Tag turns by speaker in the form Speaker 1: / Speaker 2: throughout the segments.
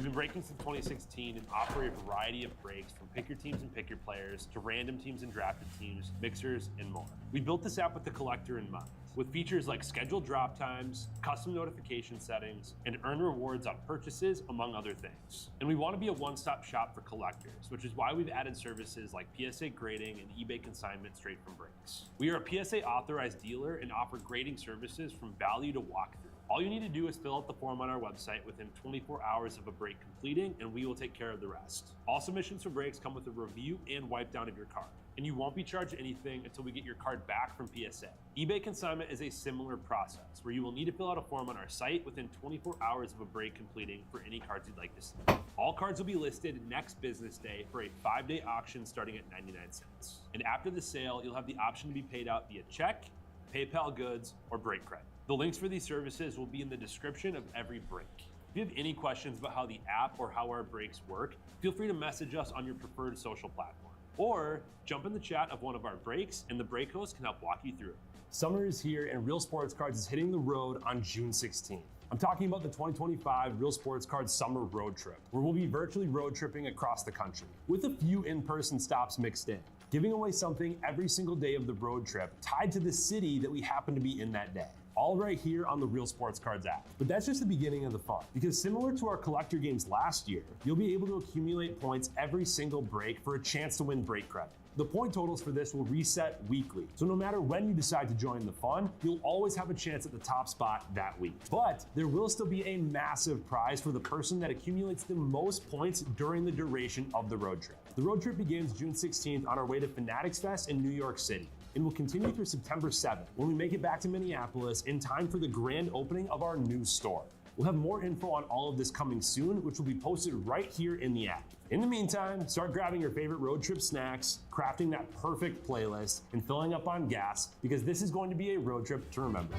Speaker 1: We've been breaking since 2016 and offer a variety of breaks from pick your teams and pick your players to random teams and drafted teams, mixers, and more. We built this app with the collector in mind, with features like scheduled drop times, custom notification settings, and earn rewards on purchases, among other things. And we want to be a one-stop shop for collectors, which is why we've added services like PSA grading and eBay consignment straight from breaks. We are a PSA authorized dealer and offer grading services from value to walkthrough. All you need to do is fill out the form on our website within 24 hours of a break completing, and we will take care of the rest. All submissions for breaks come with a review and wipe down of your card, and you won't be charged anything until we get your card back from PSA. eBay consignment is a similar process, where you will need to fill out a form on our site within 24 hours of a break completing for any cards you'd like to see. All cards will be listed next business day for a 5-day auction starting at 99 cents. And after the sale, you'll have the option to be paid out via check, PayPal goods, or break credit. The links for these services will be in the description of every break. If you have any questions about how the app or how our breaks work, feel free to message us on your preferred social platform. Or jump in the chat of one of our breaks and the break host can help walk you through it. Summer is here and Real Sports Cards is hitting the road on June 16th. I'm talking about the 2025 Real Sports Cards Summer Road Trip, where we'll be virtually road tripping across the country, with a few in-person stops mixed in, giving away something every single day of the road trip tied to the city that we happen to be in that day. All right here on the Real Sports Cards app. But that's just the beginning of the fun, because similar to our collector games last year, you'll be able to accumulate points every single break for a chance to win break credit. The point totals for this will reset weekly, so no matter when you decide to join the fun, you'll always have a chance at the top spot that week. But there will still be a massive prize for the person that accumulates the most points during the duration of the road trip. The road trip begins June 16th on our way to Fanatics Fest in New York City, and will continue through September 7th when we make it back to Minneapolis in time for the grand opening of our new store. We'll have more info on all of this coming soon, which will be posted right here in the app. In the meantime, start grabbing your favorite road trip snacks, crafting that perfect playlist, and filling up on gas, because this is going to be a road trip to remember.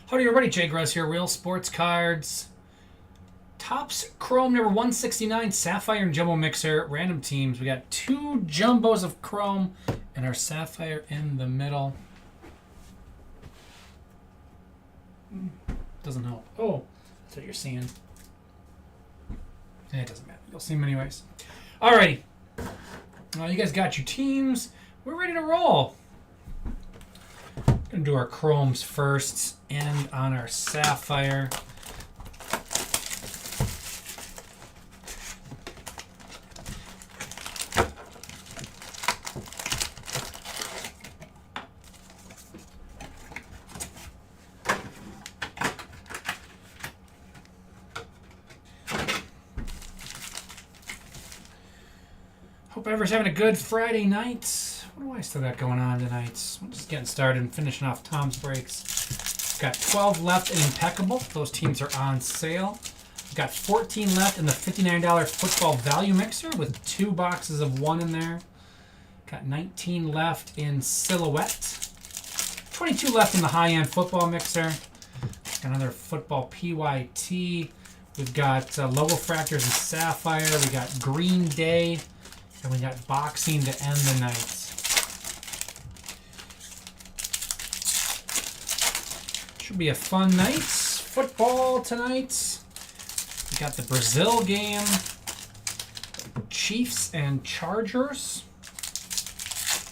Speaker 2: Howdy everybody, Jay Gross here, Real Sports Cards. Topps Chrome number 169, Sapphire and Jumbo Mixer, random teams. We got 2 Jumbos of Chrome and our Sapphire in the middle. Doesn't help. Oh, that's what you're seeing. It doesn't matter. You'll see them anyways. Alrighty. You guys got your teams. We're ready to roll. Gonna do our Chromes first, and on our Sapphire. Hope everyone's having a good Friday night. What do I still got going on tonight? I'm just getting started and finishing off Tom's breaks. Got 12 left in Impeccable. Those teams are on sale. Got 14 left in the $59 football value mixer with 2 boxes of 1 in there. Got 19 left in Silhouette. 22 left in the high-end football mixer. Got another football PYT. We've got Logo Fractors and Sapphire. We got Green Day. And we got boxing to end the night. Should be a fun night. Football tonight. We got the Brazil game. Chiefs and Chargers.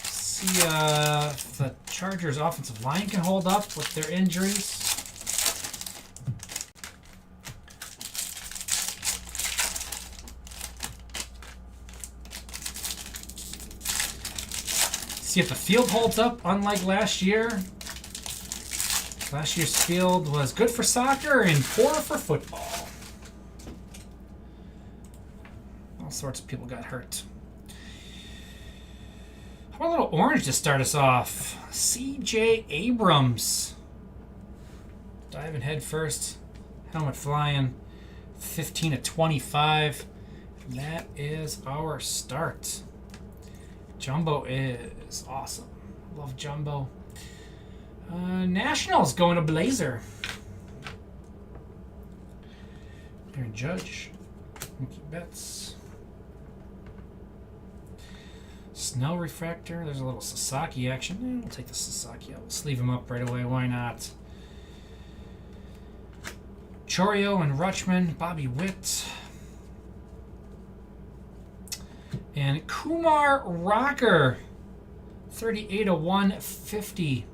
Speaker 2: See if the Chargers offensive line can hold up with their injuries. See if the field holds up, unlike last year. Last year's field was good for soccer and poor for football. All sorts of people got hurt. How about a little orange to start us off? C.J. Abrams. Diving head first. Helmet flying. 15/25. That is our start. Jumbo is awesome. Love Jumbo. Nationals going to Blazer. Aaron Judge. Mookie Betts. Snell refractor. There's a little Sasaki action. We'll take the Sasaki out. Let's leave him up right away. Why not? Chorio and Rutschman. Bobby Witt. And Kumar Rocker. 38/150.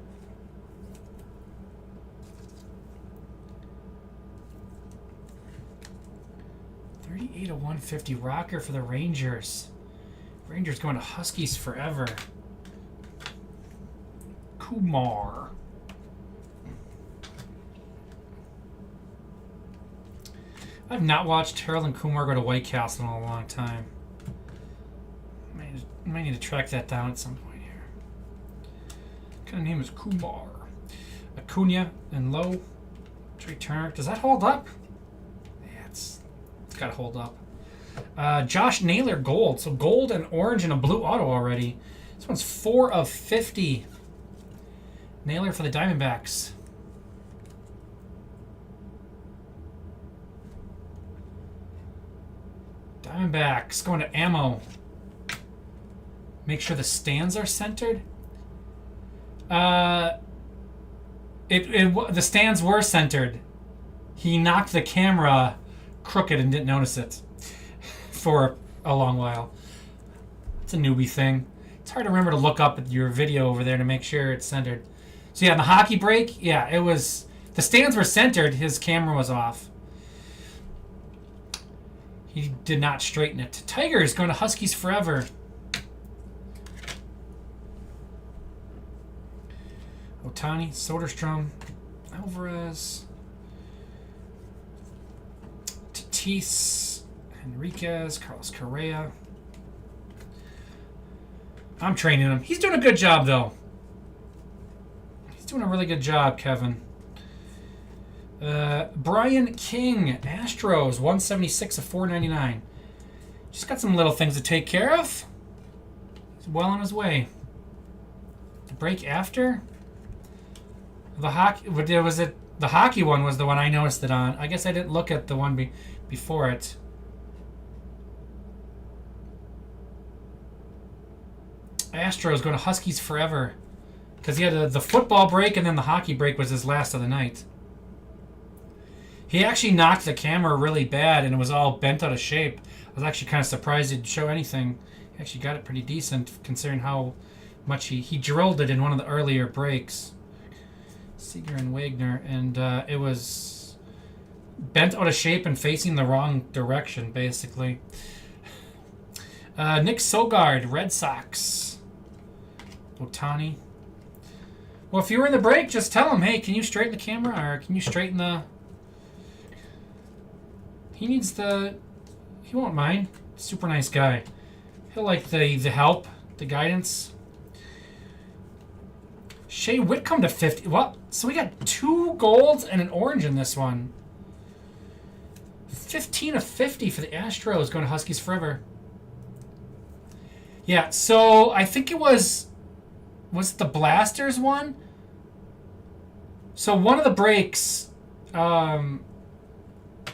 Speaker 2: $38/150 Rocker for the Rangers. Rangers going to Huskies forever. Kumar. I've not watched Harold and Kumar go to White Castle in a long time. Might need to track that down at some point here. What kind of name is Kumar? Acuna and Lowe. Trey Turner. Does that hold up? Yeah, it's got to hold up. Josh Naylor gold. So gold and orange and a blue auto already. This one's 4/50. Naylor for the Diamondbacks. Diamondbacks going to ammo. Make sure the stands are centered. The stands were centered. He knocked the camera crooked and didn't notice it for a long while. It's a newbie thing. It's hard to remember to look up at your video over there to make sure it's centered. So yeah, in the hockey break, yeah, it was, the stands were centered, his camera was off. He did not straighten it. Tigers going to Huskies forever. Otani, Soderstrom, Alvarez, Tatis, Enriquez, Carlos Correa. I'm training him. He's doing a good job, though. He's doing a really good job, Kevin. Brian King, Astros, 176/499. Just got some little things to take care of. He's well on his way. The break after? The hockey, was it the hockey one was the one I noticed it on. I guess I didn't look at the one before it. Astros going to Huskies forever. Because he had the football break and then the hockey break was his last of the night. He actually knocked the camera really bad and it was all bent out of shape. I was actually kind of surprised he'd show anything. He actually got it pretty decent considering how much he drilled it in one of the earlier breaks. Seager and Wagner, and it was bent out of shape and facing the wrong direction, basically. Nick Sogard, Red Sox. Otani. Well, if you were in the break, just tell him, hey, can you straighten the camera, or can you straighten the... He needs the... He won't mind. Super nice guy. He'll like the help, the guidance. Shea Whitcomb to 50. What? So we got 2 golds and an orange in this one. 15/50 for the Astros going to Huskies forever. Yeah, so I think it was it the Blasters one? So one of the breaks,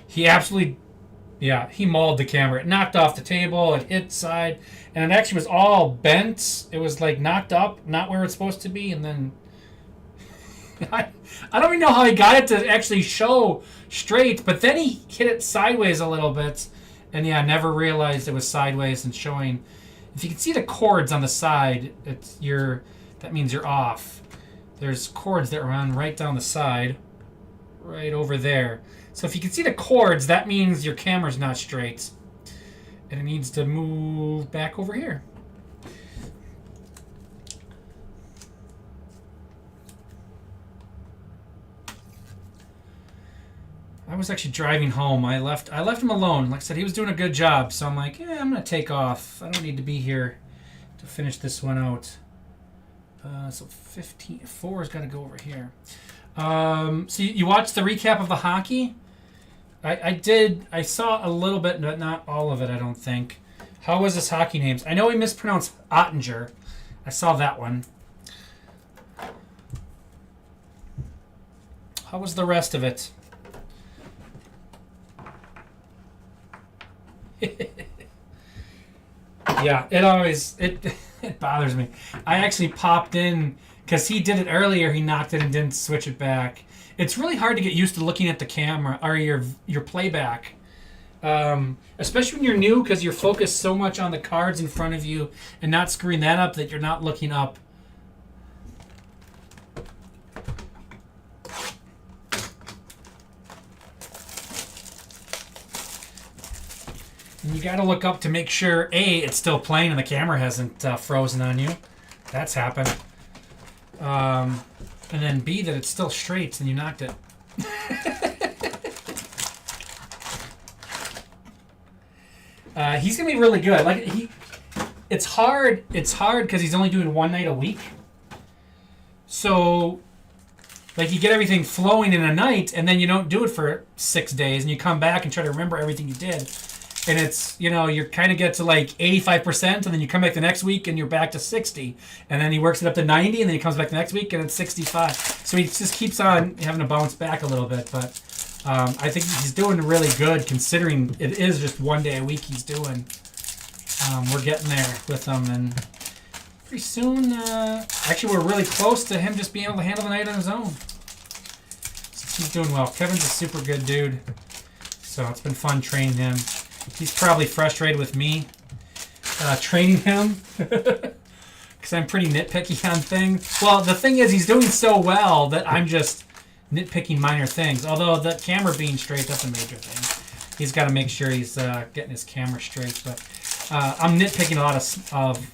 Speaker 2: he absolutely, yeah, he mauled the camera. It knocked off the table, it hit side, and it actually was all bent. It was like knocked up, not where it's supposed to be, and then I don't even know how he got it to actually show straight, but then he hit it sideways a little bit, and yeah, never realized it was sideways and showing. If you can see the cords on the side, that means you're off. There's cords that run right down the side, right over there. So if you can see the cords, that means your camera's not straight. And it needs to move back over here. I was actually driving home. I left him alone. Like I said, he was doing a good job. So I'm like, yeah, I'm going to take off. I don't need to be here to to finish this one out. So 15, 4 has got to go over here. So you watched the recap of the hockey? I did. I saw a little bit, but not all of it, I don't think. How was this hockey names? I know we mispronounced Ottinger. I saw that one. How was the rest of it? Yeah, it bothers me. I actually popped in because he did it earlier. He knocked it and didn't switch it back. It's really hard to get used to looking at the camera or your playback, especially when you're new because you're focused so much on the cards in front of you and not screwing that up that you're not looking up. And you got to look up to make sure, A, it's still playing and the camera hasn't frozen on you. That's happened. And then B, that it's still straight and you knocked it. He's going to be really good. It's hard because he's only doing one night a week. So, you get everything flowing in a night and then you don't do it for 6 days and you come back and try to remember everything you did. And it's, you kind of get to 85%, and then you come back the next week and you're back to 60. And then he works it up to 90, and then he comes back the next week and it's 65. So he just keeps on having to bounce back a little bit. But I think he's doing really good considering it is just 1 day a week he's doing. We're getting there with him. And pretty soon, actually, we're really close to him just being able to handle the night on his own. So he's doing well. Kevin's a super good dude. So it's been fun training him. He's probably frustrated with me training him because I'm pretty nitpicky on things. Well, the thing is, he's doing so well that I'm just nitpicking minor things. Although the camera being straight, that's a major thing. He's got to make sure he's getting his camera straight. But I'm nitpicking a lot of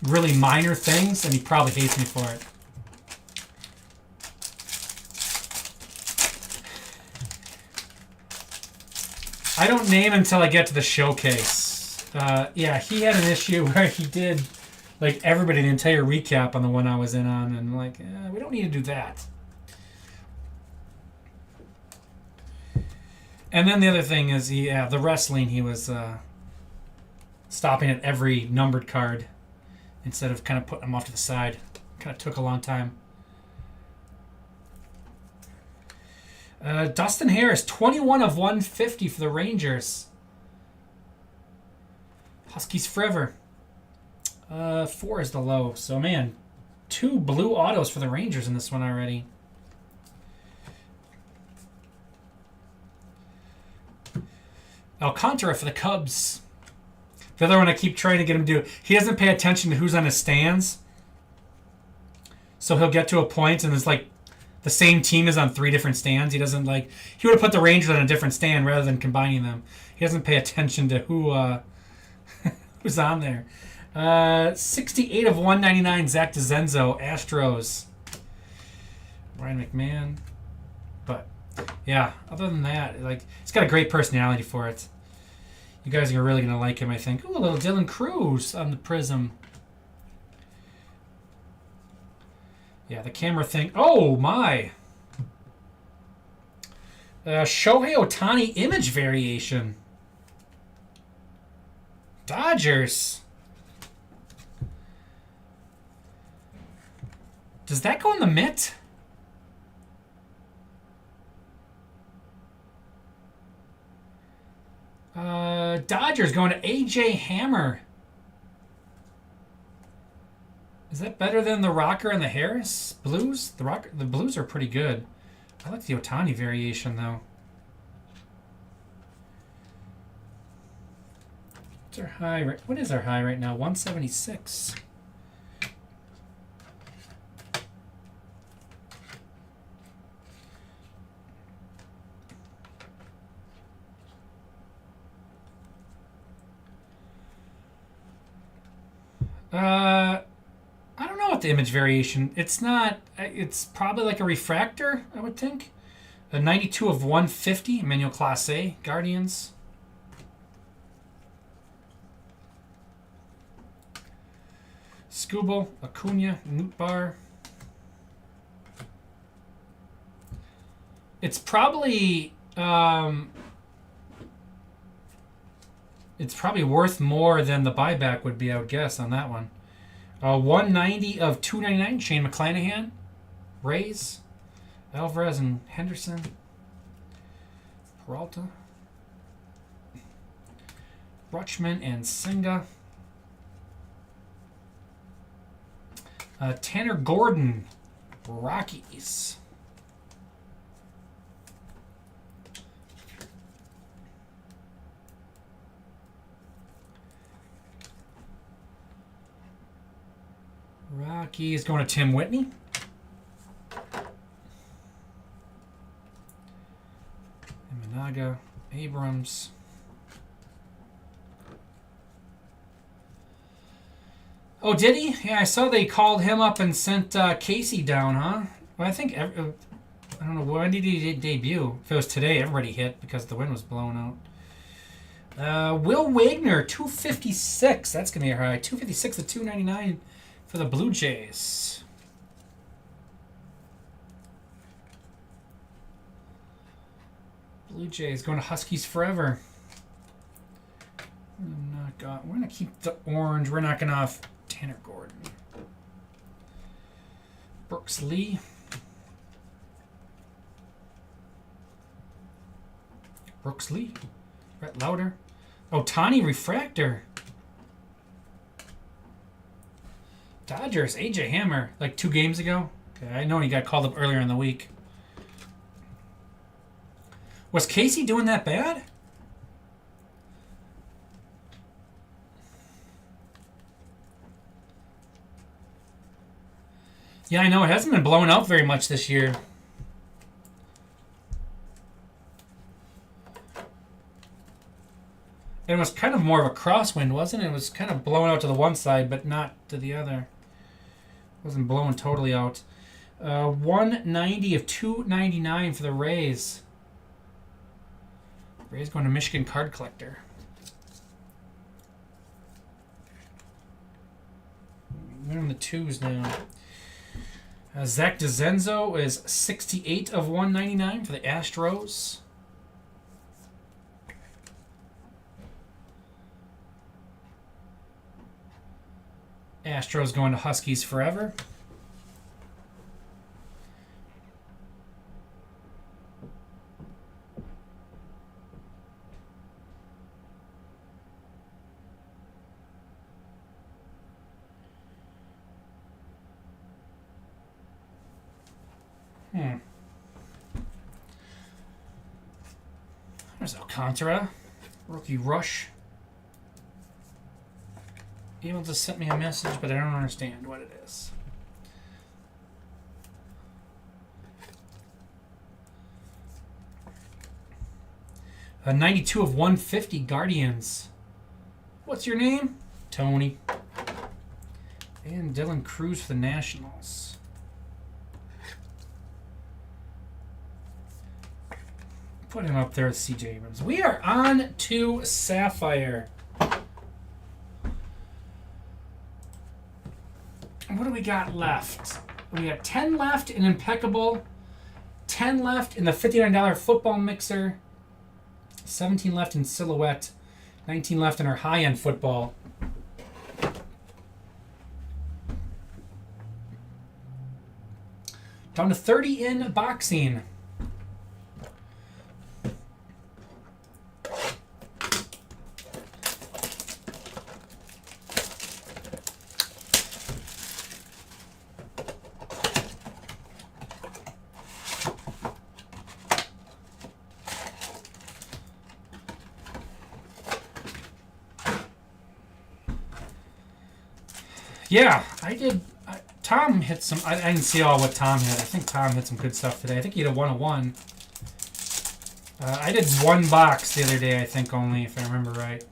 Speaker 2: really minor things, and he probably hates me for it. I don't name until I get to the showcase. Yeah, he had an issue where he did, everybody, the entire recap on the one I was in on, and we don't need to do that. And then the other thing is, the wrestling, he was stopping at every numbered card instead of kind of putting them off to the side. Kind of took a long time. Dustin Harris, 21 of 150 for the Rangers. Huskies forever. 4 is the low. So, man, 2 blue autos for the Rangers in this one already. Alcantara for the Cubs. The other one I keep trying to get him to do. He doesn't pay attention to who's on his stands. So he'll get to a point and it's the same team is on 3 different stands. He doesn't he would have put the Rangers on a different stand rather than combining them. He doesn't pay attention to who who's on there. 68 of 199, Zach DeZenzo, Astros. Ryan McMahon. But yeah, other than that, he's got a great personality for it. You guys are really gonna like him, I think. Ooh, a little Dylan Cruz on the Prism. Yeah, the camera thing. Oh, my. Shohei Ohtani image variation. Dodgers. Does that go in the mitt? Dodgers going to A.J. Hammer. Is that better than the Rocker and the Harris Blues? The Blues are pretty good. I like the Ohtani variation, though. What's our high? What is our high right now? 176. I don't know what the image variation. It's not. It's probably like a refractor, I would think. A 92 of 150, Emmanuel Class A, Guardians. Skubal, Acuna, Nootbaar. It's probably worth more than the buyback would be, I would guess, on that one. 190 of 299. Shane McClanahan, Rays, Alvarez and Henderson, Peralta, Rutschman and Senga. Tanner Gordon, Rockies. Rockies going to Tim Whitney. Imanaga, Abrams. Oh, did he? Yeah, I saw they called him up and sent Casey down, huh? Well, I think, I don't know, when did he debut? If it was today, everybody hit because the wind was blowing out. Will Wagner, 256. That's going to be a high. 256 to 299 for the Blue Jays. Blue Jays going to Huskies forever. We're going to keep the orange. We're knocking off Tanner Gordon. Brooks Lee. Brooks Lee. Brett Lauder. Ohtani Refractor. Dodgers. AJ Hammer. Like 2 games ago. Okay, I know he got called up earlier in the week. Was Casey doing that bad? Yeah, I know. It hasn't been blown out very much this year. It was kind of more of a crosswind, wasn't it? It was kind of blowing out to the one side, but not to the other. It wasn't blowing totally out. 190 of 299 for the Rays. Rays going to Michigan Card Collector. We're on the 2s now. Zach DeZenzo is 68 of 199 for the Astros. Astros going to Huskies forever. There's Alcantara. Rookie Rush. Able to send me a message, but I don't understand what it is. A 92 of 150 Guardians. What's your name? Tony. And Dylan Cruz for the Nationals. Put him up there with CJ Abrams. We are on to Sapphire. What do we got left? We got 10 left in Impeccable, 10 left in the $59 football mixer, 17 left in Silhouette, 19 left in our high-end football. Down to 30 in boxing. Yeah, I did. Tom hit some. I didn't see all what Tom hit. I think Tom hit some good stuff today. I think he had a 101. I did 1 box the other day, I think, only, if I remember right.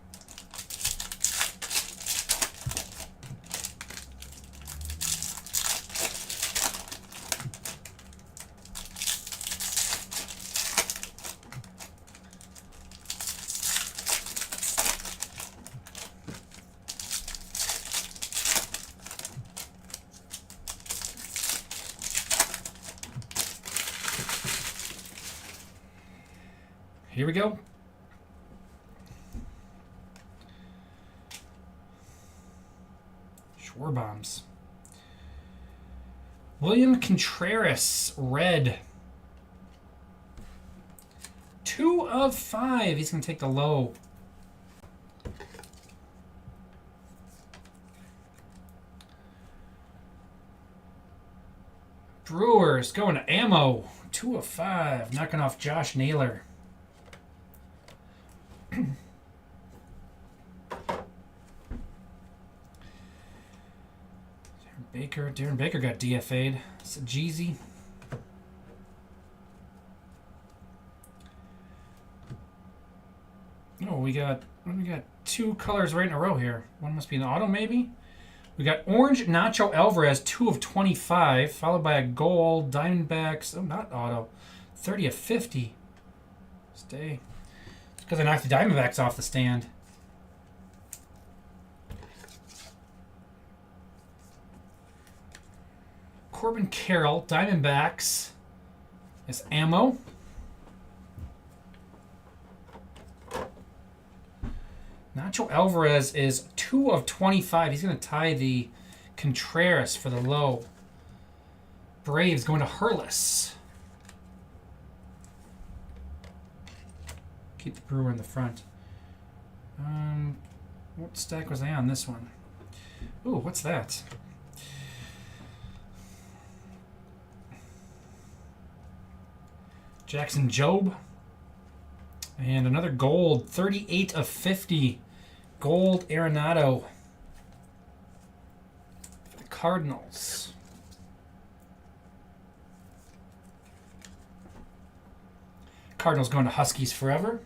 Speaker 2: Here we go. Schwarbombs. William Contreras, red. 2 of 5. He's going to take the low. Brewers going to ammo. 2 of 5. Knocking off Josh Naylor. Darren Baker got DFA'd. It's a Jeezy. Oh, we got 2 colors right in a row here. One must be an auto, maybe. We got orange Nacho Alvarez, 2 of 25, followed by a gold Diamondbacks. Oh, not auto. 30 of 50. Stay. It's because I knocked the Diamondbacks off the stand. Corbin Carroll, Diamondbacks, is ammo. Nacho Alvarez is 2 of 25. He's going to tie the Contreras for the low. Braves going to Hurlis. Keep the Brewer in the front. What stack was I on this one? Ooh, what's that? Jackson Jobe. And another gold, 38 of 50. Gold Arenado for the Cardinals. Cardinals going to Huskies forever.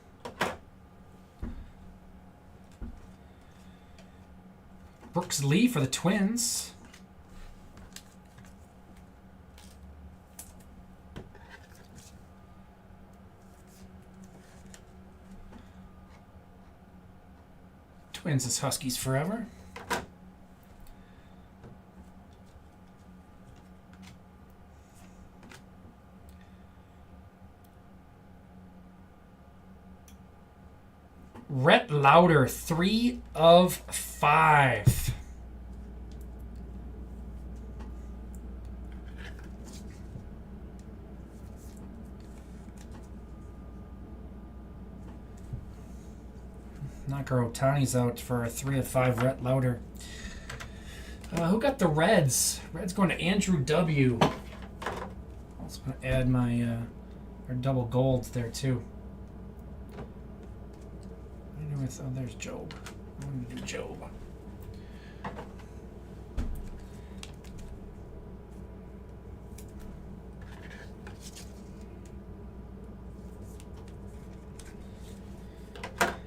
Speaker 2: Brooks Lee for the Twins. Twins is Huskies forever. Rhett Lauder, 3 of 5. Knocker Otani's out for a 3 of 5 Rhett Lauder. Who got the Reds? Reds going to Andrew W. Also going to add my our double golds there too. Oh, there's Job. I want to do Job.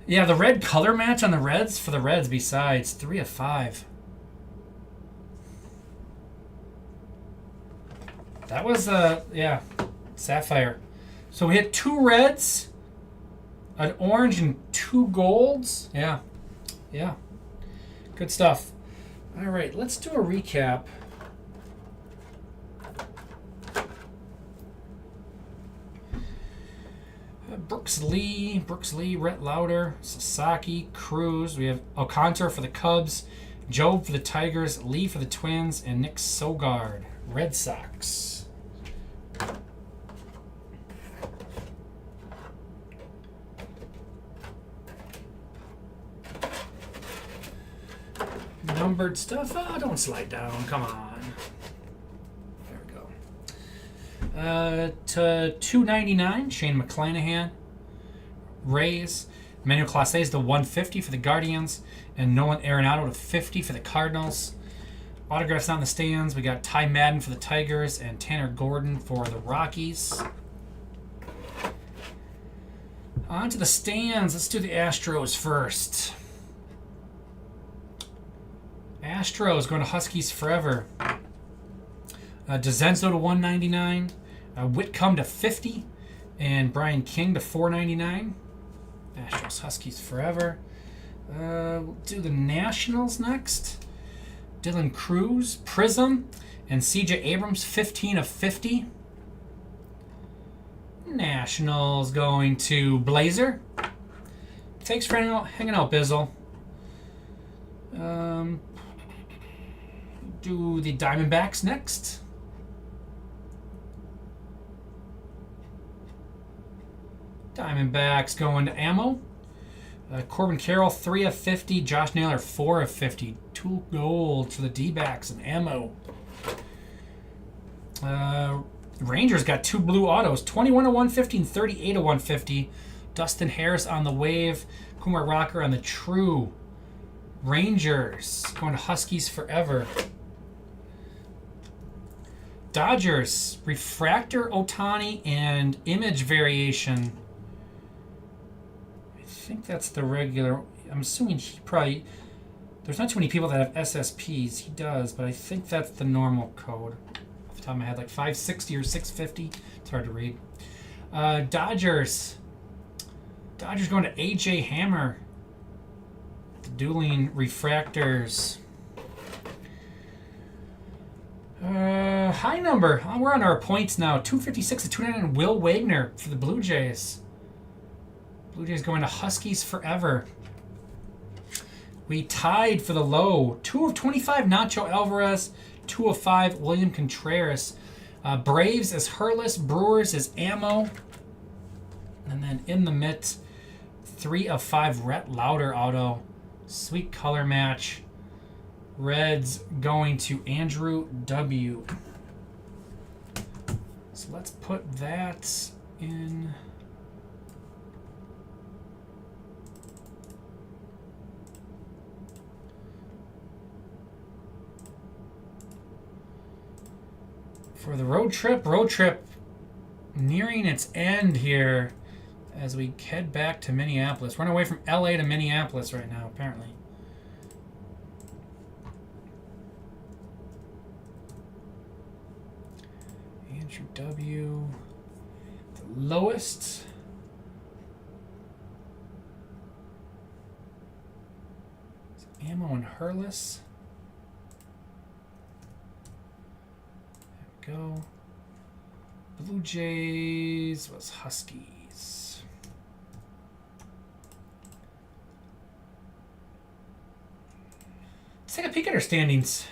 Speaker 2: Yeah, the red color match on the Reds for the Reds besides 3 of 5. That was yeah, Sapphire. So we hit 2 reds, an orange, and 2 golds. Yeah. Yeah. Good stuff. All right, let's do a recap. Brooks Lee, Rhett Lauder, Sasaki, Cruz. We have Alcantara for the Cubs, Jobe for the Tigers, Lee for the Twins, and Nick Sogard, Red Sox. Numbered stuff. Oh, don't slide down. Come on. There we go. To 299, Shane McClanahan, Rays. Emmanuel Clase is the 150 for the Guardians, and Nolan Arenado to 50 for the Cardinals. Autographs on the stands. We got Ty Madden for the Tigers and Tanner Gordon for the Rockies. On to the stands. Let's do the Astros first. Astros going to Huskies forever. DeZenzo to 199, Whitcomb to 50, and Brian King to 499. Astros Huskies forever. We'll do the Nationals next. Dylan Cruz, Prism, and CJ Abrams, 15 of 50. Nationals going to Blazer. Thanks for hanging out, Bizzle. Do the Diamondbacks next. Diamondbacks going to Ammo. Corbin Carroll, 3 of 50. Josh Naylor, 4 of 50. 2 gold for the D-backs and Ammo. Rangers got 2 blue autos. 21 of 150 and 38 of 150. Dustin Harris on the wave. Kumar Rocker on the true. Rangers going to Huskies forever. Dodgers, Refractor Otani and Image Variation. I think that's the regular. I'm assuming he probably... There's not too many people that have SSPs. He does, but I think that's the normal code. Off the top of my head, like 560 or 650. It's hard to read. Dodgers. Dodgers going to AJ Hammer. The dueling refractors. High number. We're on our points now. 256 to 299. Will Wagner for the Blue Jays. Blue Jays going to Huskies forever. We tied for the low. 2 of 25, Nacho Alvarez. 2 of 5, William Contreras. Braves is Hurless. Brewers is Ammo. And then in the mitt, 3 of 5, Rhett Lauder auto. Sweet color match. Reds going to Andrew W. So let's put that in. For the road trip nearing its end here as we head back to Minneapolis. We're on our way from LA to Minneapolis right now, apparently. Andrew W. The lowest. It's Ammo and Hurless. There we go. Blue Jays was Huskies. Let's take a peek at our standings.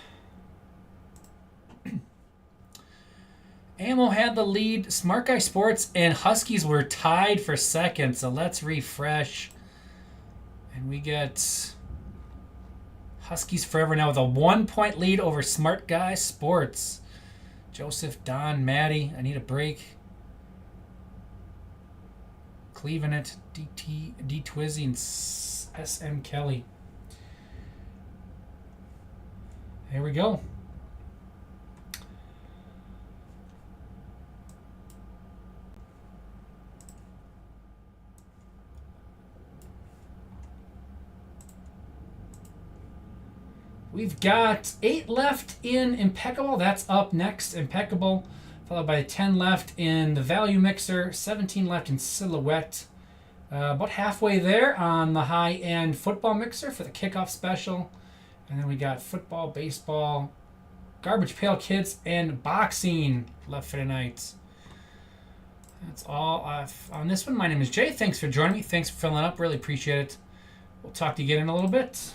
Speaker 2: Ammo had the lead. Smart Guy Sports and Huskies were tied for second. So let's refresh. And we get Huskies forever now with a 1-point lead over Smart Guy Sports. Joseph, Don, Maddie, I need a break. Cleaving it, D Twizzy, and SM Kelly. Here we go. We've got 8 left in Impeccable. That's up next, Impeccable. Followed by 10 left in the Value Mixer. 17 left in Silhouette. About halfway there on the high-end Football Mixer for the kickoff special. And then we got football, baseball, Garbage Pail Kids, and boxing left for tonight. That's all on this one. My name is Jay. Thanks for joining me. Thanks for filling up. Really appreciate it. We'll talk to you again in a little bit.